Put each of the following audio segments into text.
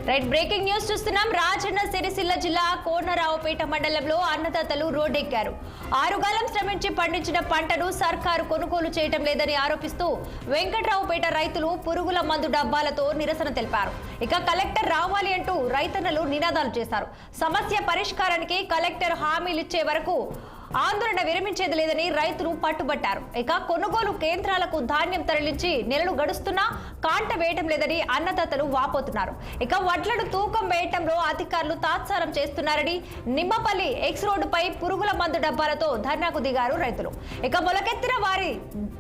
Right breaking news చూస్తున్నాం. రాజన్న సిరిసిల్ల జిల్లా కోనరావుపేట మండలంలో అన్నదాతలు రోడ్డెక్కారు. ఆరుగాలం శ్రమించి పండించిన పంటను సర్కారు కొనుగోలు చేయటం లేదని ఆరోపిస్తూ వెంకట్రావుపేట రైతులు పురుగుల మందు డబ్బాలతో నిరసన తెలిపారు. ఇక కలెక్టర్ రావాలి అంటూ రైతన్నలు నినాదాలు చేశారు. సమస్య పరిష్కారానికి కలెక్టర్ హామీలిచ్చే వరకు ఆందోళన విరమించేది లేదని రైతులు పట్టుబట్టారు. ఇక కొనుగోలు కేంద్రాలకు ధాన్యం తరలించి నెలలు గడుస్తున్నా కాంట వేయటం లేదని అన్నదాతలు వాపోతున్నారు. ఇక వడ్లను తూకం వేయటంలో అధికారులు తాత్సారం చేస్తున్నారని నిమ్మపల్లి ఎక్స్ రోడ్డుపై పురుగుల మందు డబ్బాలతో ధర్నాకు దిగారు రైతులు. ఇక మొలకెత్తిన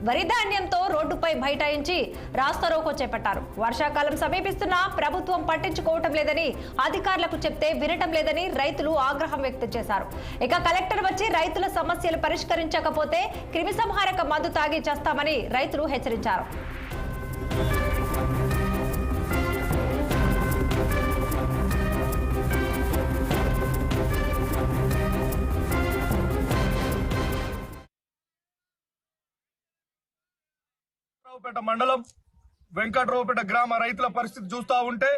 వరి ధాన్యంతో రోడ్డుపై బైఠాయించి రాస్తారోకో చేపట్టారు. వర్షాకాలం సమీపిస్తున్నా ప్రభుత్వం పట్టించుకోవటం లేదని అధికారులకు చెప్తే వినటం లేదని రైతులు ఆగ్రహం వ్యక్తం చేశారు. ఇక కలెక్టర్ వచ్చి రైతుల సమస్యలు పరిష్కరించకపోతే క్రిమిసంహారక మందు తాగి చేస్తామని రైతులు హెచ్చరించారు. మండలం వెంకట్రావుపేట గ్రామ రైతుల పరిస్థితి చూస్తా ఉంటే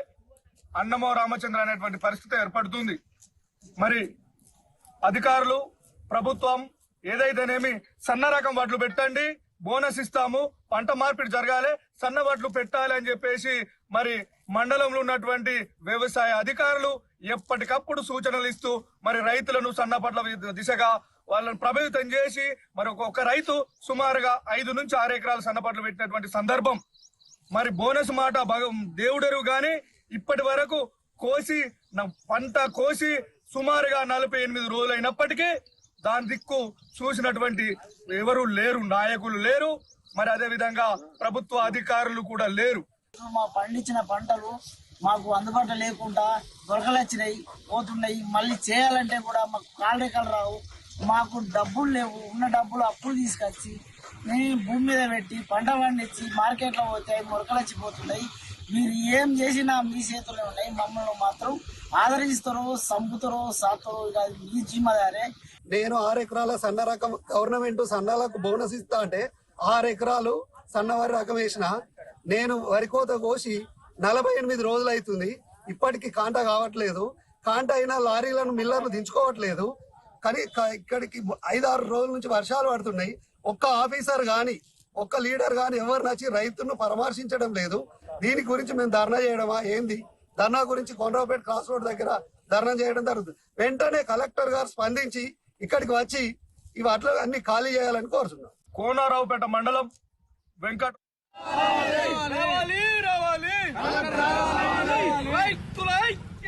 అన్నమో రామచంద్ర అనేటువంటి పరిస్థితి ఏర్పడుతుంది. మరి అధికారులు ప్రభుత్వం ఏదైతేనేమి సన్న రకం వడ్లు పెట్టండి, బోనస్ ఇస్తాము, పంట మార్పిడి జరగాలి, సన్న వడ్లు పెట్టాలి అని చెప్పేసి మరి మండలంలో ఉన్నటువంటి వ్యవసాయ అధికారులు ఎప్పటికప్పుడు సూచనలు ఇస్తూ మరి రైతులను సన్న పట్ల దిశగా వాళ్ళని ప్రభావితం చేసి మరి ఒక రైతు సుమారుగా 5 నుంచి 6 ఎకరాల సన్నపట్లు పెట్టినటువంటి సందర్భం. మరి బోనస్ మాట దేవుడెరువు గాని ఇప్పటి వరకు పంట కోసి సుమారుగా 48 రోజులైనప్పటికీ దాని దిక్కు చూసినటువంటి ఎవరు లేరు, నాయకులు లేరు, మరి అదే విధంగా ప్రభుత్వ అధికారులు కూడా లేరు. మా పండించిన పంటలు మాకు అందుబాటులో లేకుండా దొరకలొచ్చినాయి, పోతున్నాయి. మళ్ళీ చేయాలంటే కూడా మాకు కాళ్ళరేఖలు రావు, మాకు డబ్బులు లేవు. ఉన్న డబ్బులు అప్పులు తీసుకొచ్చి మేము భూమి మీద పెట్టి పంట పండించి మార్కెట్లో పోతే మొలకలొచ్చిపోతున్నాయి. మీరు ఏం చేసినా మీ చేతుల్లో ఉన్నాయి. మమ్మల్ని మాత్రం ఆదరిస్తారో చంపుతారో సాతారో మీ జిమ్మదారే. నేను 6 ఎకరాల సన్న రకం గవర్నమెంట్ సన్నలకు బోనస్ ఇస్తా అంటే 6 ఎకరాలు సన్నవరి రకం వేసిన నేను వరి కోత కోసి 48 రోజులు అవుతుంది. ఇప్పటికీ కాంట కావట్లేదు. కాంట అయినా లారీలను మిల్లర్లు దించుకోవట్లేదు. కానీ ఇక్కడికి 5-6 రోజుల నుంచి వర్షాలు పడుతున్నాయి. ఒక్క ఆఫీసర్ గాని ఒక్క లీడర్ గాని ఎవరు నచ్చి రైతులను పరామర్శించడం లేదు. దీని గురించి మేము ధర్నా చేయడమా ఏంది? ధర్నా గురించి కోనరావుపేట క్రాస్ రోడ్ దగ్గర ధర్నా చేయడం జరుగుతుంది. వెంటనే కలెక్టర్ గారు స్పందించి ఇక్కడికి వచ్చి ఈ వాటిలో అన్ని ఖాళీ చేయాలని కోరుతున్నాం. కోనరావుపేట మండలం వెంకట